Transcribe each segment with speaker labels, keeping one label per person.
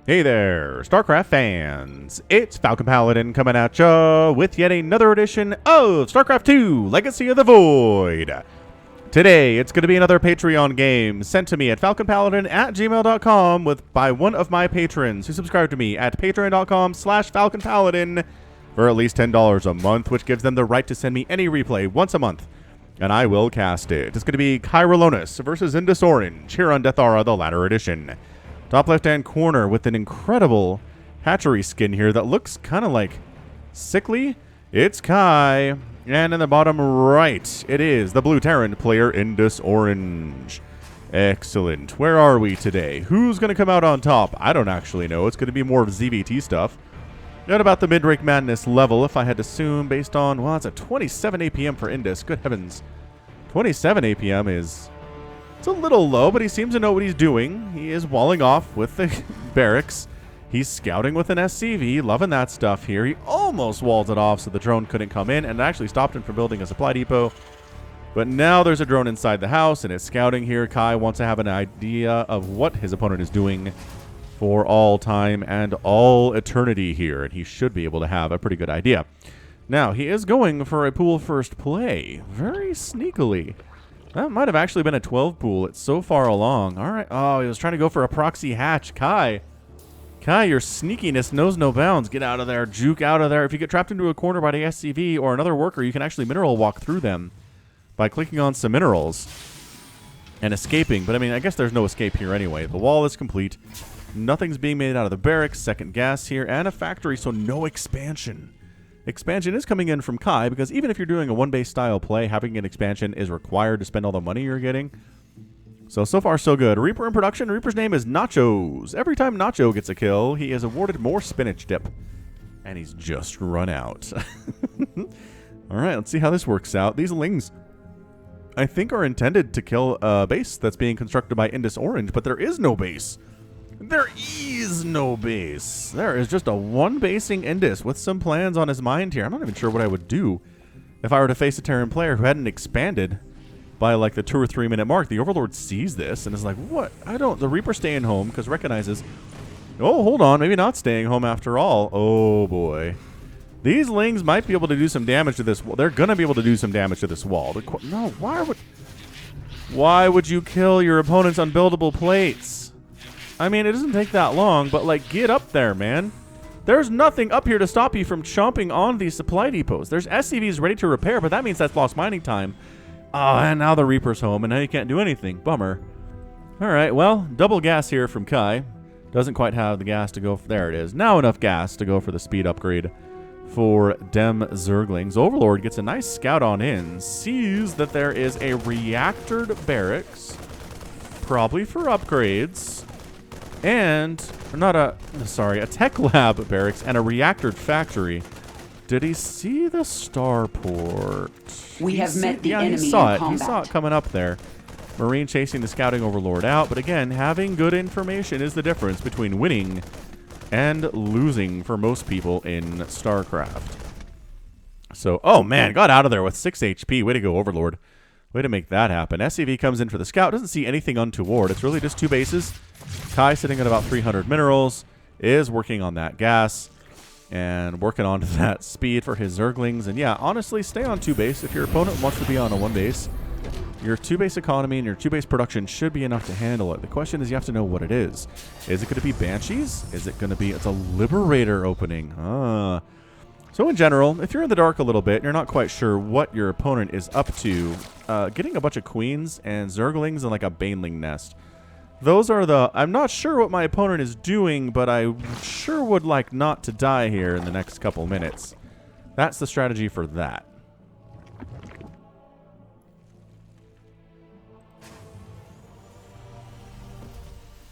Speaker 1: Hey there, StarCraft fans! It's Falcon Paladin coming at ya with yet another edition of StarCraft 2 Legacy of the Void. Today, it's going to be another Patreon game sent to me at falconpaladin@gmail.com by one of my patrons who subscribe to me at patreon.com/falconpaladin for at least $10 a month, which gives them the right to send me any replay once a month, and I will cast it. It's going to be Kyralonus versus IndusOrange here on Deathaura, the latter edition. Top left-hand corner with an incredible hatchery skin here that looks kind of like sickly. It's Kai. And in the bottom right, it is the blue Terran player, IndusOrange. Excellent. Where are we today? Who's going to come out on top? I don't actually know. It's going to be more of ZVT stuff. At about the mid-rank madness level, if I had to assume, based on, well, it's a 27 APM for Indus. Good heavens. 27 APM is... it's a little low, but he seems to know what he's doing. He is walling off with the barracks. He's scouting with an SCV, loving that stuff here. He almost walled it off so the drone couldn't come in, and it actually stopped him from building a supply depot. But now there's a drone inside the house, and it's scouting here. Kai wants to have an idea of what his opponent is doing for all time and all eternity here, and he should be able to have a pretty good idea. Now, he is going for a pool first play, very sneakily. That might have actually been a 12 pool. It's so far along. All right. Oh, he was trying to go for a proxy hatch. Kai, your sneakiness knows no bounds. Get out of there. Juke out of there. If you get trapped into a corner by the SCV or another worker, you can actually mineral walk through them by clicking on some minerals and escaping. But, I mean, I guess there's no escape here anyway. The wall is complete. Nothing's being made out of the barracks. Second gas here and a factory, so no expansion. Expansion is coming in from Kai, because even if you're doing a one-base style play, having an expansion is required to spend all the money you're getting. So far, so good. Reaper in production. Reaper's name is Nachos. Every time Nacho gets a kill, he is awarded more spinach dip. And he's just run out. All right, let's see how this works out. These lings, I think, are intended to kill a base that's being constructed by IndusOrange, but there is no base. There is no base. There is just a one-basing Indus with some plans on his mind here. I'm not even sure what I would do if I were to face a Terran player who hadn't expanded by like the 2 or 3 minute mark. The Overlord sees this and is like, what? The Reaper staying home because recognizes, oh, hold on, maybe not staying home after all. Oh, boy. These lings might be able to do some damage to this wall. They're going to be able to do some damage to this wall. No, why would you kill your opponent's unbuildable plates? I mean, it doesn't take that long, but, like, get up there, man. There's nothing up here to stop you from chomping on these supply depots. There's SCVs ready to repair, but that means that's lost mining time. Oh, and now the Reaper's home, and now you can't do anything. Bummer. All right, well, double gas here from Kai. Doesn't quite have the gas to go for... there it is. Now enough gas to go for the speed upgrade for Dem Zerglings. Overlord gets a nice scout on in. Sees that there is a reactored barracks. Probably for upgrades. And, a tech lab barracks and a reactored factory. Did he see the starport?
Speaker 2: We have met the enemy in
Speaker 1: combat.
Speaker 2: combat.
Speaker 1: He saw it coming up there. Marine chasing the scouting overlord out. But again, having good information is the difference between winning and losing for most people in StarCraft. So, oh man, got out of there with 6 HP. Way to go, Overlord. Way to make that happen. SCV comes in for the scout. Doesn't see anything untoward. It's really just 2 bases. Kai, sitting at about 300 minerals, is working on that gas and working on that speed for his Zerglings. And yeah, honestly, stay on 2 base. If your opponent wants to be on a 1 base, your 2 base economy and your 2 base production should be enough to handle it. The question is, you have to know what it is. Is it going to be Banshees? Is it going to be... it's a Liberator opening. So in general, if you're in the dark a little bit and you're not quite sure what your opponent is up to, getting a bunch of Queens and Zerglings and like a Baneling nest. Those are the... I'm not sure what my opponent is doing, but I sure would like not to die here in the next couple minutes. That's the strategy for that.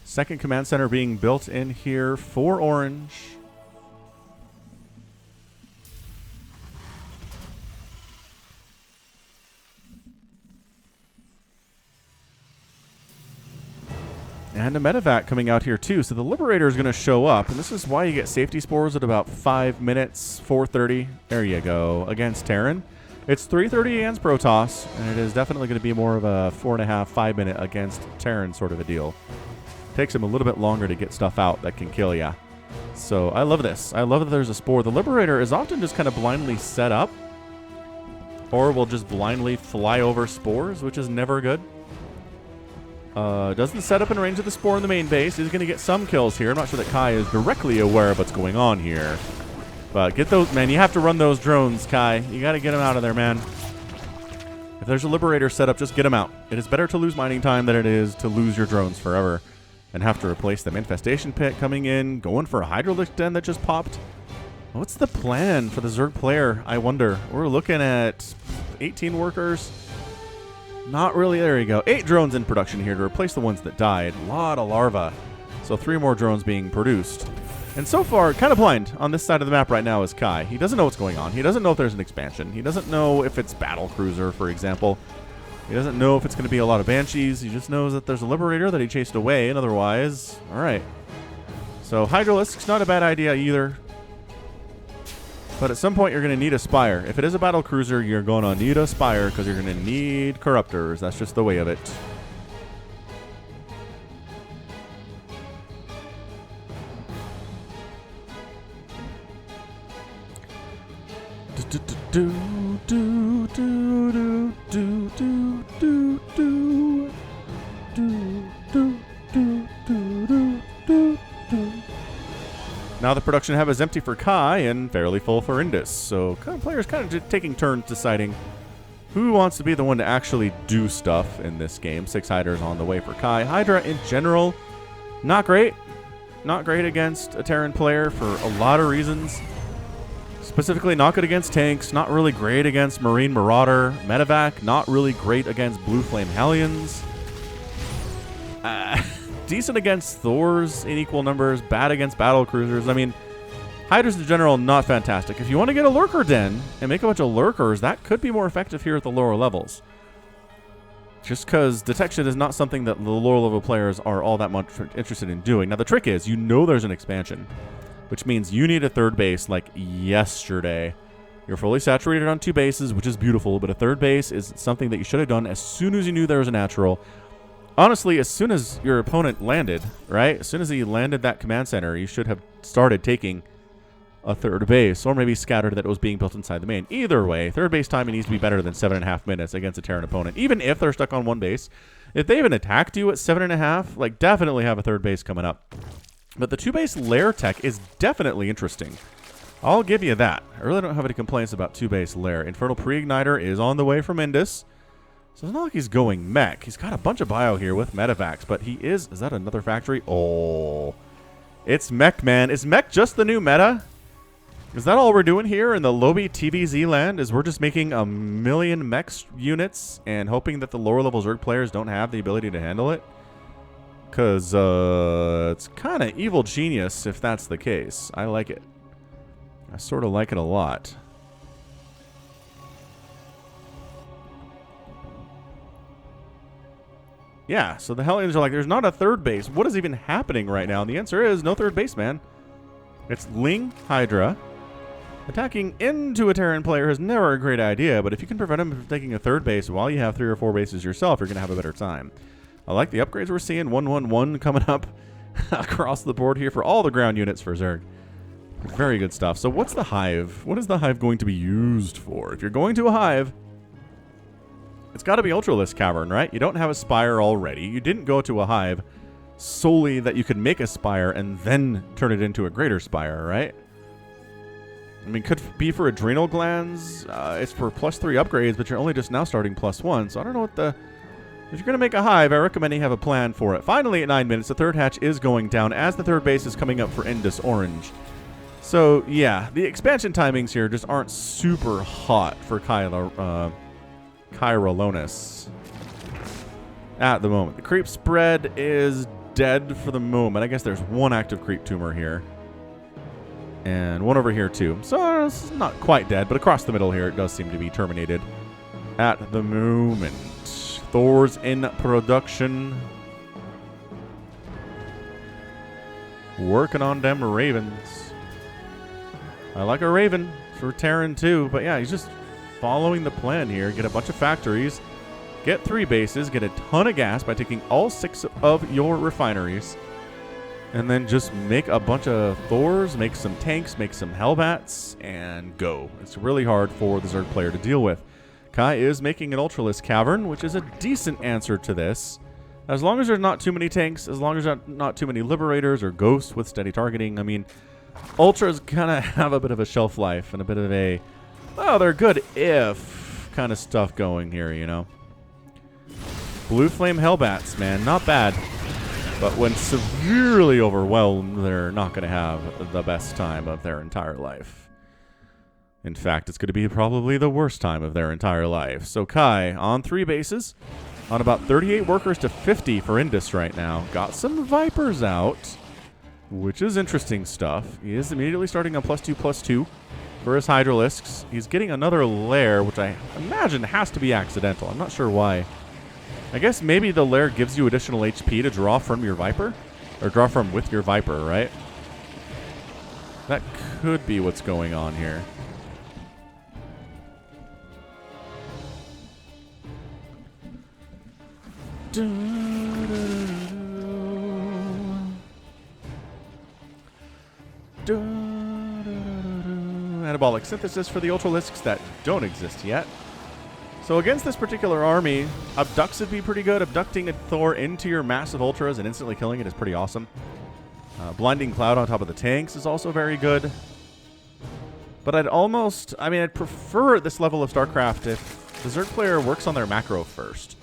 Speaker 1: Second command center being built in here for Orange. And a medevac coming out here too. So the Liberator is going to show up. And this is why you get safety spores at about 5 minutes, 4:30. There you go. Against Terran. It's 3:30 against Protoss. And it is definitely going to be more of a 4.5, 5 minute against Terran sort of a deal. Takes him a little bit longer to get stuff out that can kill ya. So I love this. I love that there's a spore. The Liberator is often just kind of blindly set up, or will just blindly fly over spores, which is never good. Doesn't set up in range of the spore in the main base. He's going to get some kills here. I'm not sure that Kai is directly aware of what's going on here. But get those, man. You have to run those drones, Kai. You got to get them out of there, man. If there's a Liberator set up, just get them out. It is better to lose mining time than it is to lose your drones forever and have to replace them. Infestation Pit coming in, going for a Hydralisk Den that just popped. What's the plan for the Zerg player, I wonder? We're looking at 18 workers. Not really. There you go. 8 drones in production here to replace the ones that died. A lot of larvae. So 3 more drones being produced. And so far, kind of blind on this side of the map right now is Kai. He doesn't know what's going on. He doesn't know if there's an expansion. He doesn't know if it's Battle Cruiser, for example. He doesn't know if it's going to be a lot of Banshees. He just knows that there's a Liberator that he chased away, and otherwise, all right. So Hydralisk's not a bad idea either. But at some point, you're going to need a Spire. If it is a Battle Cruiser, you're going to need a Spire because you're going to need Corruptors. That's just the way of it. Now the production hub is empty for Kai and fairly full for Indus. So players kind of taking turns deciding who wants to be the one to actually do stuff in this game. 6 Hydras on the way for Kai. Hydra in general, not great. Not great against a Terran player for a lot of reasons. Specifically, not good against tanks, not really great against Marine Marauder. Medevac, not really great against Blue Flame Hellions. Decent against Thors in equal numbers, bad against Battle Cruisers. I mean, Hydras in general, not fantastic. If you want to get a Lurker Den and make a bunch of Lurkers, that could be more effective here at the lower levels. Just because detection is not something that the lower level players are all that much interested in doing. Now, the trick is, you know there's an expansion, which means you need a 3rd base like yesterday. You're fully saturated on 2 bases, which is beautiful, but a 3rd base is something that you should have done as soon as you knew there was a natural. Honestly, as soon as your opponent landed, right? As soon as he landed that command center, you should have started taking a 3rd base, or maybe scattered that it was being built inside the main. Either way, 3rd base timing needs to be better than 7.5 minutes against a Terran opponent, even if they're stuck on 1 base. If they haven't attacked you at 7.5, like, definitely have a 3rd base coming up. But the 2-base lair tech is definitely interesting. I'll give you that. I really don't have any complaints about 2-base lair. Infernal Pre-Igniter is on the way from Indus. So it's not like he's going mech. He's got a bunch of bio here with Medevacs, but he is that another factory? Oh. It's mech, man. Is mech just the new meta? Is that all we're doing here in the Lowbie TVZ land? Is we're just making a million mech units and hoping that the lower level Zerg players don't have the ability to handle it? Because it's kind of evil genius if that's the case. I like it. I sort of like it a lot. Yeah, so the Hellions are like, there's not a 3rd base. What is even happening right now? And the answer is no 3rd base, man. It's Ling Hydra. Attacking into a Terran player is never a great idea, but if you can prevent him from taking a 3rd base while you have 3 or 4 bases yourself, you're going to have a better time. I like the upgrades we're seeing. 111 coming up across the board here for all the ground units for Zerg. Very good stuff. So what's the Hive? What is the Hive going to be used for? If you're going to a Hive, it's got to be Ultralisk Cavern, right? You don't have a Spire already. You didn't go to a Hive solely that you could make a Spire and then turn it into a Greater Spire, right? I mean, could be for Adrenal Glands. It's for +3 upgrades, but you're only just now starting +1. So I don't know what the... If you're going to make a Hive, I recommend you have a plan for it. Finally, at 9 minutes, the 3rd hatch is going down as the 3rd base is coming up for IndusOrange. So, yeah, the expansion timings here just aren't super hot for Kyralonus at the moment. The creep spread is dead for the moment. I guess there's 1 active creep tumor here. And 1 over here, too. So, it's not quite dead, but across the middle here, it does seem to be terminated at the moment. Thor's in production. Working on them Ravens. I like a Raven for Terran too, but yeah, he's just following the plan here. Get a bunch of factories. get 3 bases, get a ton of gas by taking all 6 of your refineries, and then just make a bunch of Thors, make some tanks, make some Hellbats, and go. It's really hard for the Zerg player to deal with. Kai is making an Ultralisk Cavern, which is a decent answer to this. As long as there's not too many tanks, as long as there's not too many Liberators or Ghosts with steady targeting. I mean, Ultras kind of have a bit of a shelf life and a bit of a, well, they're good if kind of stuff going here, you know. Blue Flame Hellbats, man, not bad. But when severely overwhelmed, they're not going to have the best time of their entire life. In fact, it's going to be probably the worst time of their entire life. So Kai on 3 bases, on about 38 workers to 50 for Indus right now. Got some Vipers out, which is interesting stuff. He is immediately starting on +2/+2 for his Hydralisks. He's getting another lair, which I imagine has to be accidental. I'm not sure why. I guess maybe the lair gives you additional HP to draw from your Viper, or draw from with your Viper, right? That could be what's going on here. Anabolic synthesis for the Ultralisks that don't exist yet. So against this particular army, Abducts would be pretty good. Abducting a Thor into your massive Ultras and instantly killing it is pretty awesome. Blinding Cloud on top of the tanks is also very good. But I'd prefer at this level of StarCraft if the Zerg player works on their macro first.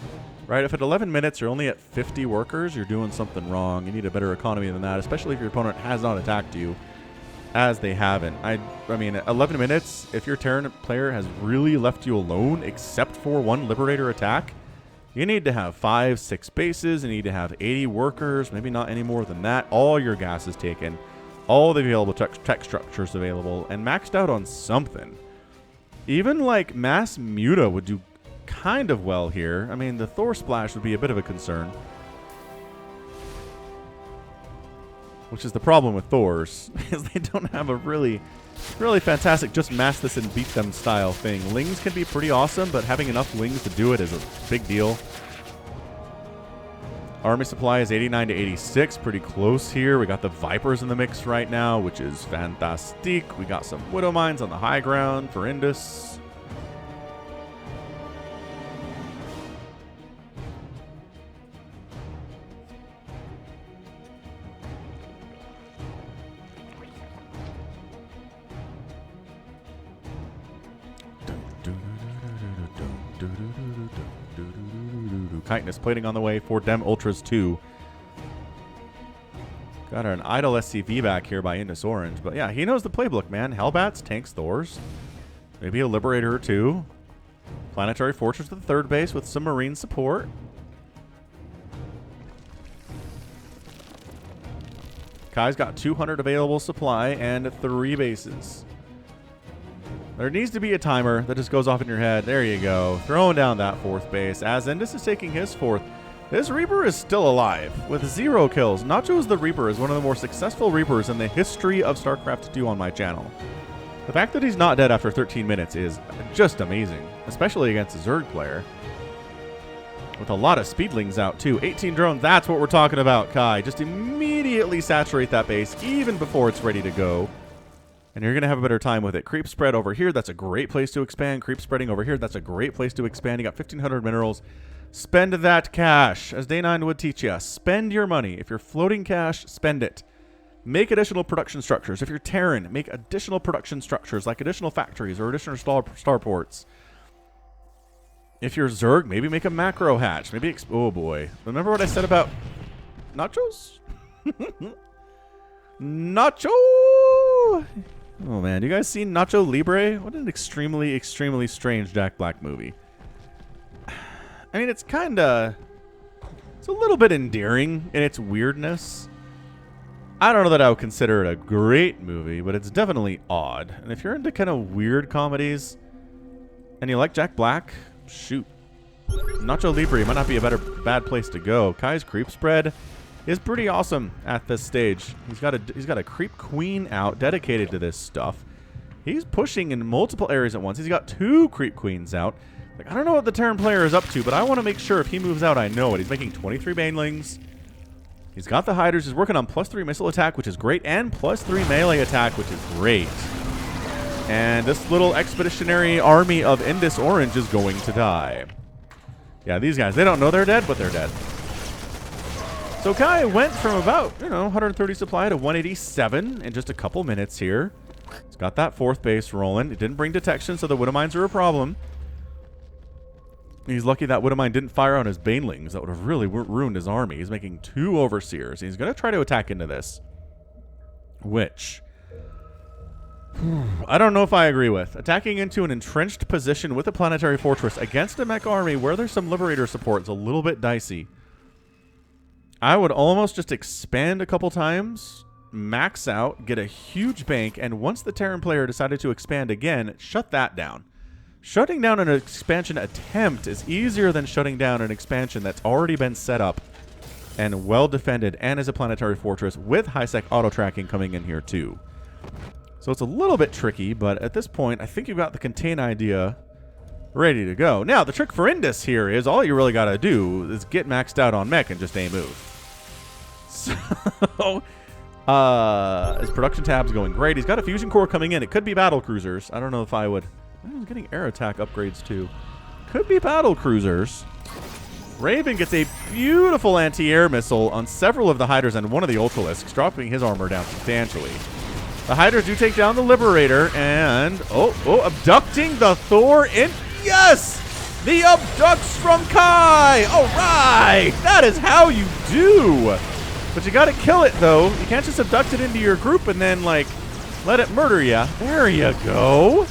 Speaker 1: Right, if at 11 minutes you're only at 50 workers, you're doing something wrong. You need a better economy than that, especially if your opponent has not attacked you, as they haven't. I mean, at 11 minutes, if your Terran player has really left you alone, except for 1 Liberator attack, you need to have 5, 6 bases. You need to have 80 workers, maybe not any more than that. All your gas is taken, all the available tech structures available, and maxed out on something. Even like Mass Muta would do kind of well here. I mean, the Thor Splash would be a bit of a concern, which is the problem with Thors, is they don't have a really fantastic just mass this and beat them style thing. Lings can be pretty awesome, but having enough Lings to do it is a big deal. Army supply is 89 to 86, pretty close here. We got the Vipers in the mix right now, which is fantastic. We got some Widow Mines on the high ground for Indus. Chitinous plating on the way for Dem Ultras 2. Got an idle SCV back here by IndusOrange. But yeah, he knows the playbook, man. Hellbats, tanks, Thors. Maybe a Liberator or 2. Planetary Fortress to the 3rd base with some Marine support. Kai's got 200 available supply and 3 bases. There needs to be a timer that just goes off in your head. There you go. Throwing down that 4th base. As Indus is taking his 4th. This Reaper is still alive with 0 kills. Nacho's the Reaper is one of the more successful Reapers in the history of StarCraft 2 on my channel. The fact that he's not dead after 13 minutes is just amazing, especially against a Zerg player. With a lot of Speedlings out too. 18 drones, that's what we're talking about, Kai. Just immediately saturate that base even before it's ready to go. And you're going to have a better time with it. Creep spread over here, that's a great place to expand. Creep spreading over here, that's a great place to expand. You got 1,500 minerals. Spend that cash, as Day 9 would teach you. Spend your money. If you're floating cash, spend it. Make additional production structures. If you're Terran, make additional production structures, like additional factories or additional starports. If you're Zerg, maybe make a macro hatch. Maybe, oh boy. Remember what I said about nachos? Nacho! Oh man, you guys seen Nacho Libre? What an extremely, extremely strange Jack Black movie. I mean, it's a little bit endearing in its weirdness. I don't know that I would consider it a great movie, but it's definitely odd. And if you're into kind of weird comedies and you like Jack Black, shoot. Nacho Libre might not be a bad place to go. Kai's creep spread is pretty awesome at this stage. He's got a creep queen out dedicated to this stuff. He's pushing in multiple areas at once. He's got 2 creep queens out. Like, I don't know what the Terran player is up to, but I want to make sure if he moves out, I know it. He's making 23 banelings. He's got the hiders. He's working on +3 missile attack, which is great, and +3 melee attack, which is great. And this little expeditionary army of IndusOrange is going to die. Yeah, these guys, they don't know they're dead, but they're dead. So Kai went from about, 130 supply to 187 in just a couple minutes here. He's got that 4th base rolling. It didn't bring detection, so the Widow Mines are a problem. He's lucky that Widow Mine didn't fire on his banelings. That would have really ruined his army. He's making 2 overseers. He's going to try to attack into this. Which I don't know if I agree with. Attacking into an entrenched position with a planetary fortress against a mech army where there's some Liberator support is a little bit dicey. I would almost just expand a couple times, max out, get a huge bank, and once the Terran player decided to expand again, shut that down. Shutting down an expansion attempt is easier than shutting down an expansion that's already been set up and well defended and is a planetary fortress with high-sec auto-tracking coming in here too. So it's a little bit tricky, but at this point, I think you've got the contain idea ready to go. Now, the trick for Indus here is all you really got to do is get maxed out on mech and just move. So, his production tab's going great. He's got a fusion core coming in. It could be battle cruisers. I don't know if I would. He's getting air attack upgrades too. Could be battle cruisers. Raven gets a beautiful anti-air missile on several of the hiders and one of the Ultralisks, dropping his armor down substantially. The hiders do take down the Liberator, and abducting the Thor in. Yes! The abducts from Kai! All right! That is how you do! But you gotta kill it, though. You can't just abduct it into your group and then, like, let it murder you. There you go.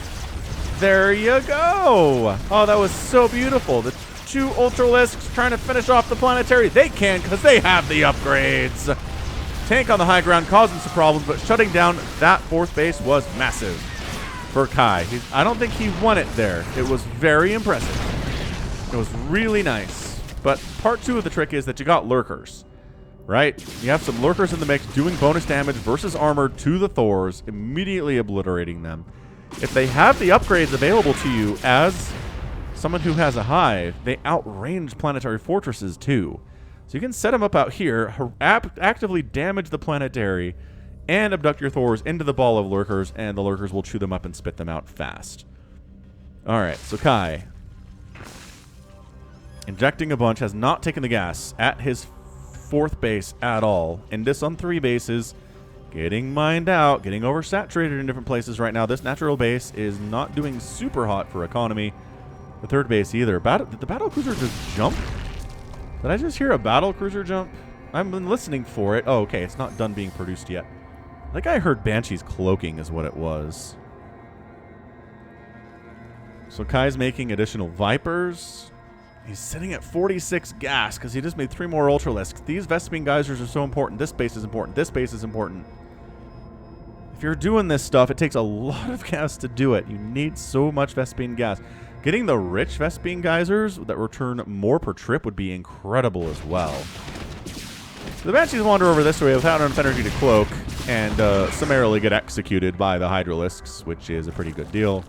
Speaker 1: There you go. Oh, that was so beautiful. The 2 Ultralisks trying to finish off the planetary. They can because they have the upgrades. Tank on the high ground causing some problems, but shutting down that 4th base was massive for Kai. I don't think he won it there. It was very impressive. It was really nice. But part 2 of the trick is that you got lurkers, right? You have some lurkers in the mix doing bonus damage versus armor to the Thors, immediately obliterating them. If they have the upgrades available to you as someone who has a hive, they outrange planetary fortresses too. So you can set them up out here, actively damage the planetary, and abduct your Thors into the ball of lurkers, and the lurkers will chew them up and spit them out fast. Alright, so Kai, injecting a bunch, has not taken the gas at his 4th base at all. Indus on 3 bases, getting mined out, getting oversaturated in different places right now. This natural base is not doing super hot for economy. The 3rd base either. Did the battle cruiser just jump? Did I just hear a battle cruiser jump? I've been listening for it. Oh, okay. It's not done being produced yet. I think I heard Banshee's cloaking is what it was. So Kai's making additional Vipers. He's sitting at 46 gas because he just made 3 more Ultralisks. These Vespene geysers are so important. This base is important. This base is important. If you're doing this stuff, it takes a lot of gas to do it. You need so much Vespene gas. Getting the rich Vespene geysers that return more per trip would be incredible as well. So the Banshees wander over this way without enough energy to cloak and summarily get executed by the Hydralisks, which is a pretty good deal.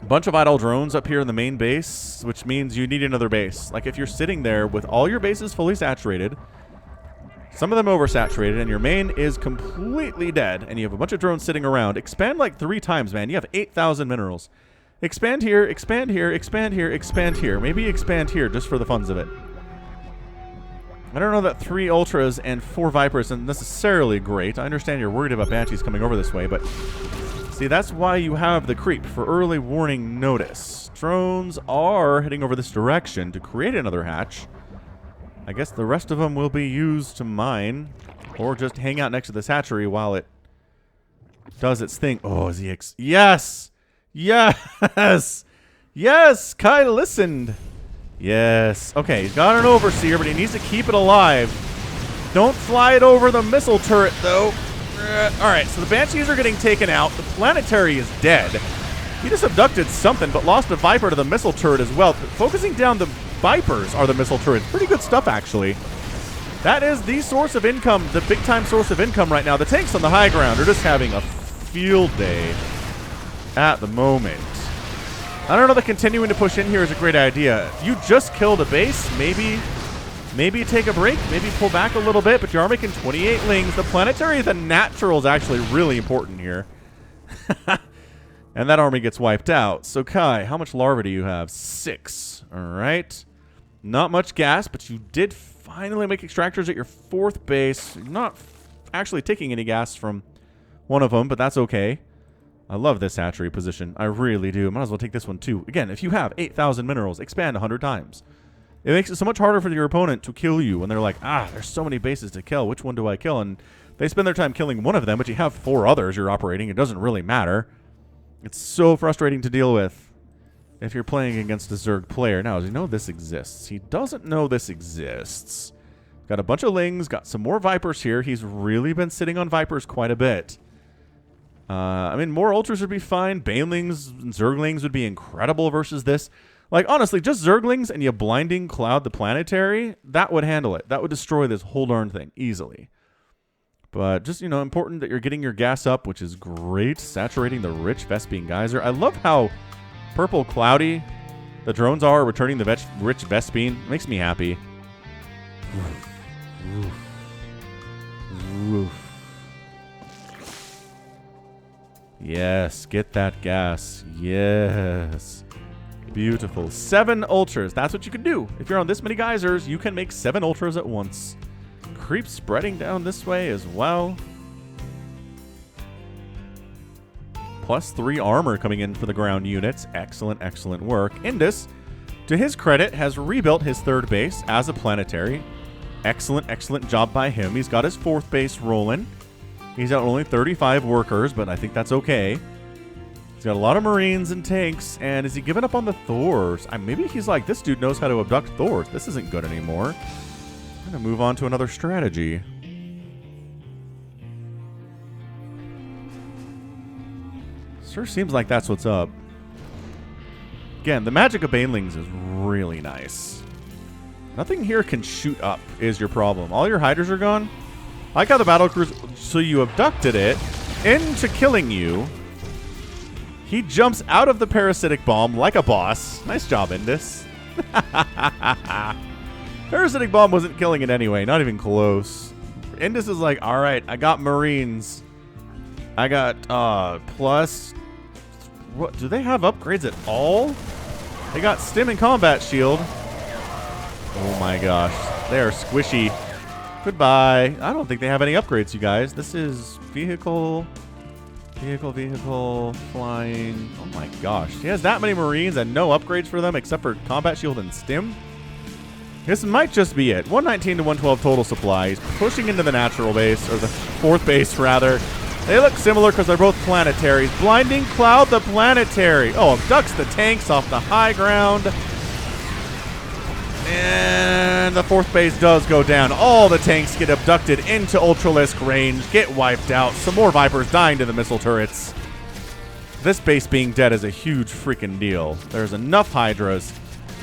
Speaker 1: A bunch of idle drones up here in the main base, which means you need another base. Like if you're sitting there with all your bases fully saturated, some of them oversaturated, and your main is completely dead, and you have a bunch of drones sitting around, expand like 3 times, man. You have 8,000 minerals. Expand here, expand here, expand here, expand here. Maybe expand here just for the funs of it. I don't know that 3 Ultras and 4 Vipers isn't necessarily great. I understand you're worried about Banshees coming over this way, but see, that's why you have the creep, for early warning notice. Drones are heading over this direction to create another hatch. I guess the rest of them will be used to mine or just hang out next to this hatchery while it does its thing. Oh, is he yes! Yes! Yes! Kai listened. Yes. Okay, he's got an overseer, but he needs to keep it alive. Don't fly it over the missile turret, though. Alright, so the Banshees are getting taken out. The planetary is dead. He just abducted something, but lost a Viper to the missile turret as well. Focusing down the Vipers are the missile turrets. Pretty good stuff, actually. That is the source of income, the big-time source of income right now. The tanks on the high ground are just having a field day at the moment. I don't know that continuing to push in here is a great idea. If you just killed a base, maybe take a break, maybe pull back a little bit, but you are making 28 lings. The planetary, the natural is actually really important here. And that army gets wiped out. So Kai, how much larvae do you have? 6. All right. Not much gas, but you did finally make extractors at your 4th base. You're not actually taking any gas from one of them, but that's okay. I love this hatchery position. I really do. Might as well take this one too. Again, if you have 8,000 minerals, expand 100 times. It makes it so much harder for your opponent to kill you when they're like, there's so many bases to kill. Which one do I kill? And they spend their time killing one of them, but you have 4 others you're operating. It doesn't really matter. It's so frustrating to deal with if you're playing against a Zerg player. Now, does he know this exists? He doesn't know this exists. Got a bunch of lings, got some more Vipers here. He's really been sitting on Vipers quite a bit. I mean, more Ultras would be fine. Banelings and Zerglings would be incredible versus this. Like, honestly, just Zerglings and you Blinding Cloud the Planetary, that would handle it. That would destroy this whole darn thing easily. But just, you know, important that you're getting your gas up, which is great. Saturating the rich Vespene Geyser. I love how purple cloudy the drones are returning the rich Vespene. It makes me happy. Yes, get that gas. Yes. Beautiful. 7 Ultras. That's what you can do. If you're on this many geysers, you can make 7 Ultras at once. Creep spreading down this way as well. +3 armor coming in for the ground units. Excellent, excellent work. Indus, to his credit, has rebuilt his 3rd base as a planetary. Excellent, excellent job by him. He's got his 4th base rolling. He's got only 35 workers, but I think that's okay. He's got a lot of Marines and tanks, and is he giving up on the Thors? Maybe he's like, this dude knows how to abduct Thors. This isn't good anymore. I'm going to move on to another strategy. Sure seems like that's what's up. Again, the magic of Banelings is really nice. Nothing here can shoot up is your problem. All your Hydras are gone. I like how the battlecruiser, so you abducted it into killing you. He jumps out of the parasitic bomb like a boss. Nice job, Indus. Parasitic bomb wasn't killing it anyway, not even close. Indus is like, all right, I got Marines. I got plus. What do they have upgrades at all? They got stim and combat shield. Oh my gosh, they are squishy. Goodbye. I don't think they have any upgrades, you guys. This is vehicle, flying. Oh my gosh. He has that many Marines and no upgrades for them except for combat shield and stim. This might just be it. 119 to 112 total supply. He's pushing into the natural base, or the 4th base rather. They look similar because they're both planetaries. Blinding Cloud the Planetary. Oh, abducts the tanks off the high ground. And the 4th base does go down. All the tanks get abducted into Ultralisk range, get wiped out. Some more Vipers dying to the missile turrets. This base being dead is a huge freaking deal. There's enough Hydras.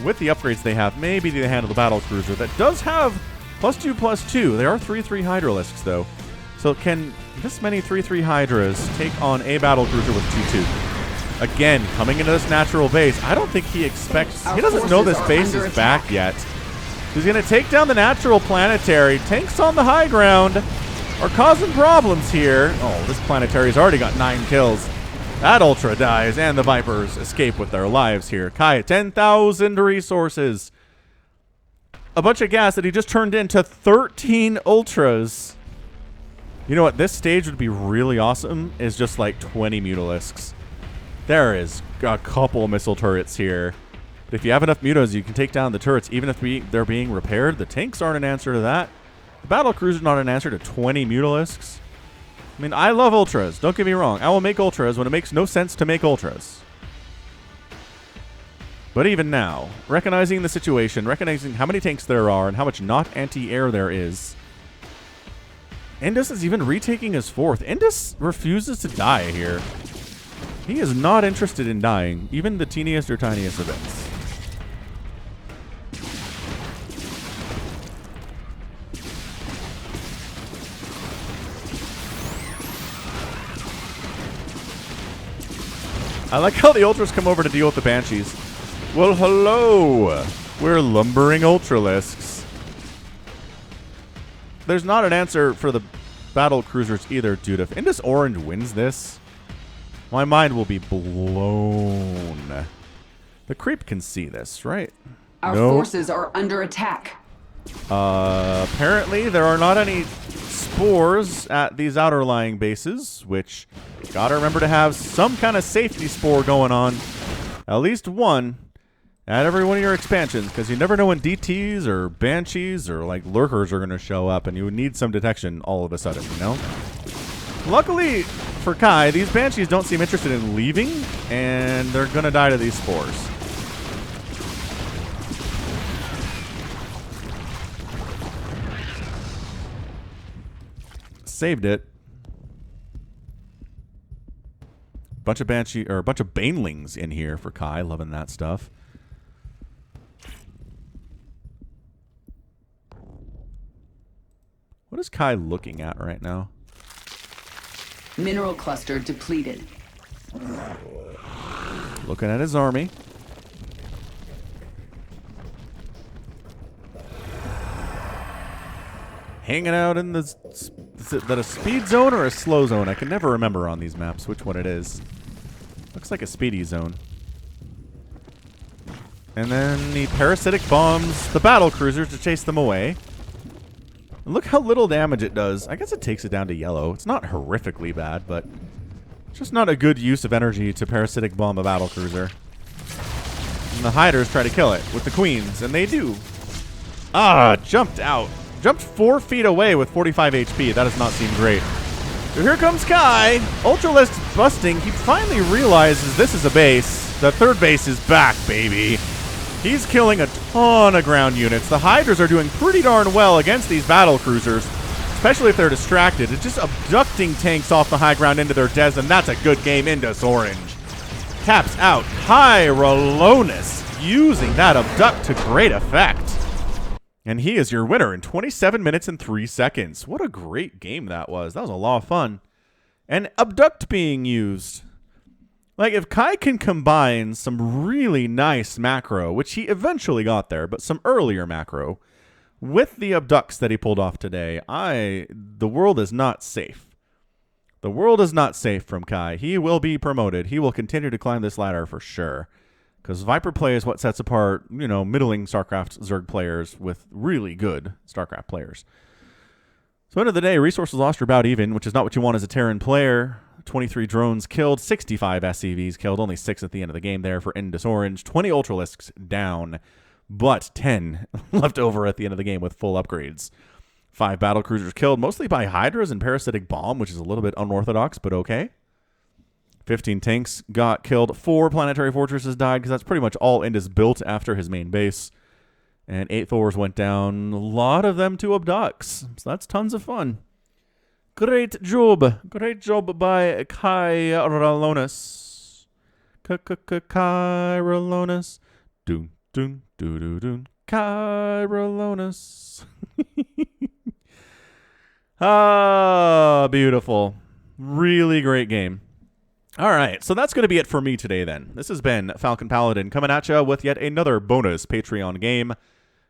Speaker 1: With the upgrades they have, maybe they handle the battlecruiser. That does have +2/+2. They are 3/3 Hydralisks, though. So can this many 3/3 Hydras take on a battlecruiser with 2/2? Again, coming into this natural base, I don't think he expects... He doesn't know this base is back yet. He's going to take down the natural planetary. Tanks on the high ground are causing problems here. Oh, this planetary's already got 9 kills. That Ultra dies, and the Vipers escape with their lives here. Kai, 10,000 resources. A bunch of gas that he just turned into 13 Ultras. You know what? This stage would be really awesome is just like 20 Mutalisks. There is a couple missile turrets here. But if you have enough mutas, you can take down the turrets even if they're being repaired. The tanks aren't an answer to that. The battlecruiser's not an answer to 20 Mutalisks. I mean, I love Ultras. Don't get me wrong. I will make Ultras when it makes no sense to make Ultras. But even now, recognizing the situation, recognizing how many tanks there are and how much not anti-air there is, Indus is even retaking his 4th. Indus refuses to die here. He is not interested in dying, even the teeniest or tiniest events. I like how the Ultras come over to deal with the Banshees. Well, hello. We're lumbering Ultralisks. There's not an answer for the battle cruisers either, dude. If IndusOrange wins this, my mind will be blown. The creep can see this, right?
Speaker 2: Our forces are under attack.
Speaker 1: Apparently there are not any spores at these outer lying bases, which gotta remember to have some kind of safety spore going on. At least one at every one of your expansions, because you never know when DTs or Banshees or like lurkers are going to show up, and you would need some detection all of a sudden, you know? Luckily for Kai, these Banshees don't seem interested in leaving, and they're going to die to these spores. Saved it. Bunch of Banshee or a bunch of Banelings in here for Kai, loving that stuff. What is Kai looking at right now?
Speaker 2: Mineral cluster depleted.
Speaker 1: Looking at his army. Hanging out in the... Is that a speed zone or a slow zone? I can never remember on these maps which one it is. Looks like a speedy zone. And then he parasitic bombs the battle cruisers to chase them away. And look how little damage it does. I guess it takes it down to yellow. It's not horrifically bad, but it's just not a good use of energy to parasitic bomb a battle cruiser. And the hiders try to kill it with the queens, and they do. Ah, jumped out. Jumped 4 feet away with 45 HP. That does not seem great. So here comes Kai. Ultralisk's busting. He finally realizes this is a base. The third base is back, baby. He's killing a ton of ground units. The Hydras are doing pretty darn well against these battle cruisers, especially if they're distracted. It's just abducting tanks off the high ground into their des, and that's a good game. IndusOrange taps out Kyralonus, using that abduct to great effect. And he is your winner in 27 minutes and 3 seconds. What a great game that was. That was a lot of fun. And abduct being used. Like, if Kai can combine some really nice macro, which he eventually got there, but some earlier macro, with the abducts that he pulled off today, the world is not safe. The world is not safe from Kai. He will be promoted. He will continue to climb this ladder for sure. Because Viper play is what sets apart, you know, middling StarCraft Zerg players with really good StarCraft players. So end of the day, resources lost are about even, which is not what you want as a Terran player. 23 drones killed, 65 SCVs killed, only 6 at the end of the game there for IndusOrange. 20 Ultralisks down, but 10 left over at the end of the game with full upgrades. 5 battle cruisers killed, mostly by Hydras and Parasitic Bomb, which is a little bit unorthodox, but okay. 15 tanks got killed, 4 planetary fortresses died, because that's pretty much all Indus built after his main base. And 8 Thors went down, a lot of them to abducts, so that's tons of fun. Great job by Kyralonus. Kyralonus. Doon, doon, doo, doo, doon. Kyralonus. Ah, beautiful. Really great game. All right, so that's going to be it for me today then. This has been Falcon Paladin coming at you with yet another bonus Patreon game.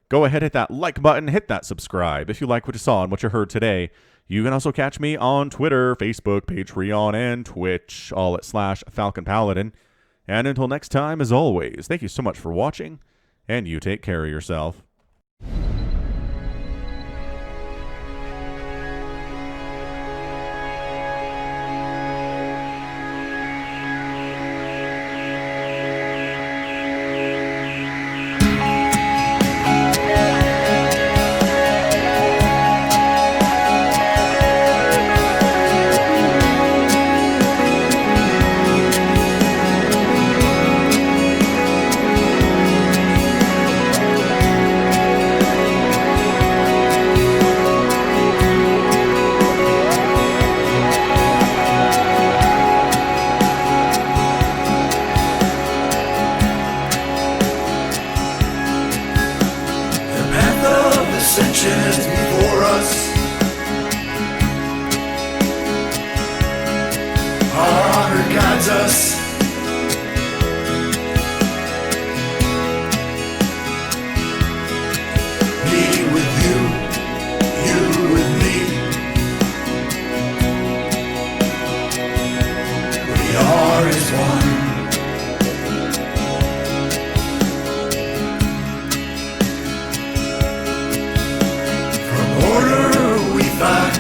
Speaker 1: Go ahead, hit that like button, hit that subscribe if you like what you saw and what you heard today. You can also catch me on Twitter, Facebook, Patreon, and Twitch, all at /Falcon Paladin. And until next time, as always, thank you so much for watching, and you take care of yourself.
Speaker 3: Before us, our honor guides us.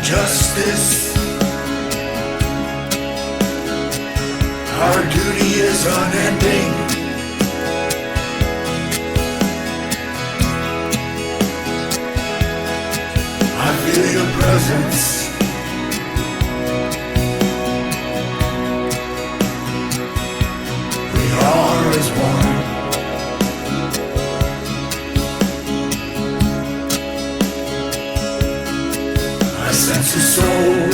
Speaker 3: justice. Our duty is unending. I feel your presence. We are as one. I sense a soul.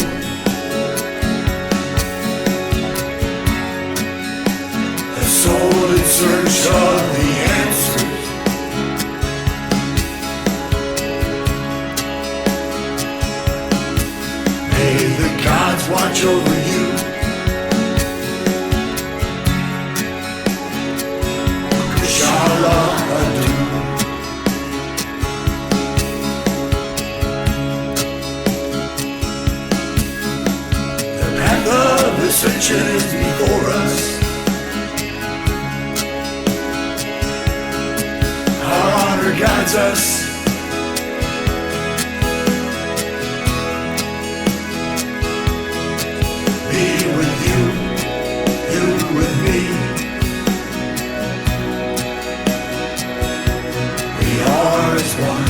Speaker 3: A soul in search of the answers. May the gods watch over you. Inshallah, the path of ascension is before us. Our honor guides us. Me with you, you with me. We are as one.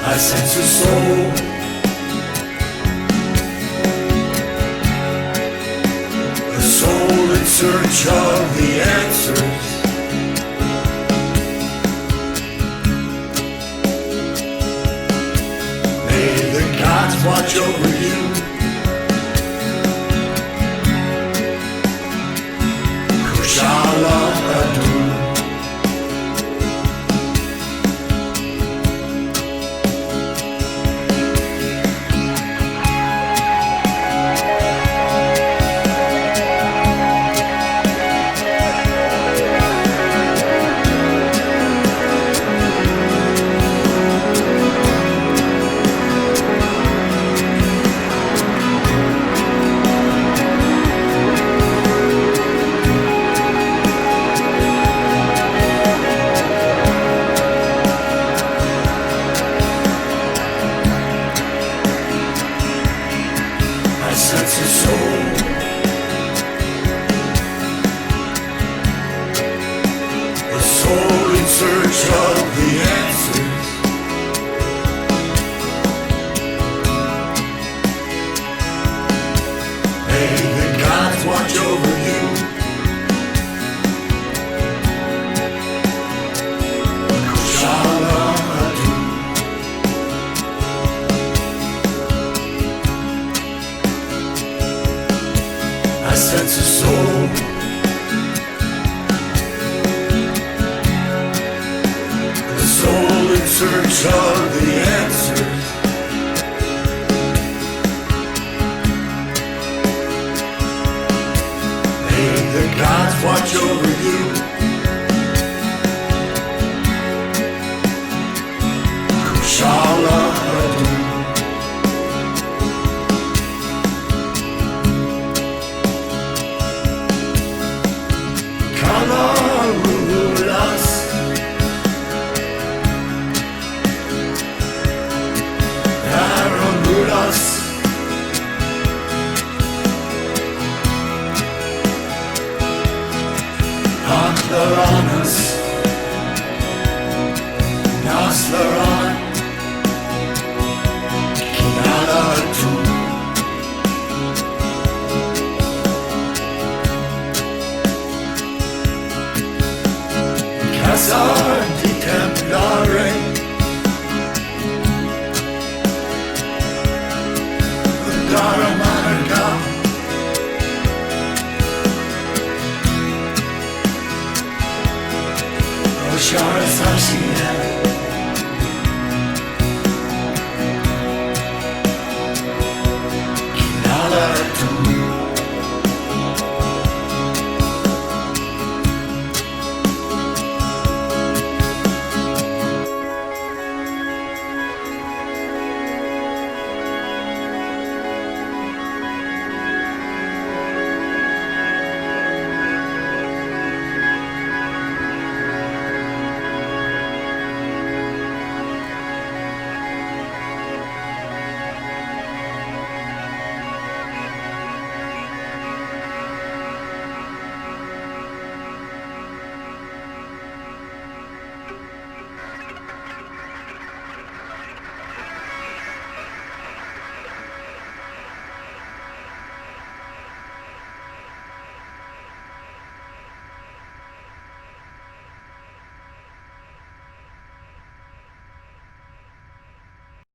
Speaker 3: I sense a soul. A soul in search of the answers. May the gods watch over you. Kushala Adu. I sense a soul. A soul in search of the answers. May the gods watch over you. Kushala Adu. I sense a soul. A soul in search of the answers. May the gods watch over you. Kushala Adu. Kyralonus. Kyralonus. Kyralonus. Naslaran. Kyralatu. Casar di Templare. Undaramanaka. Oshara Sashina.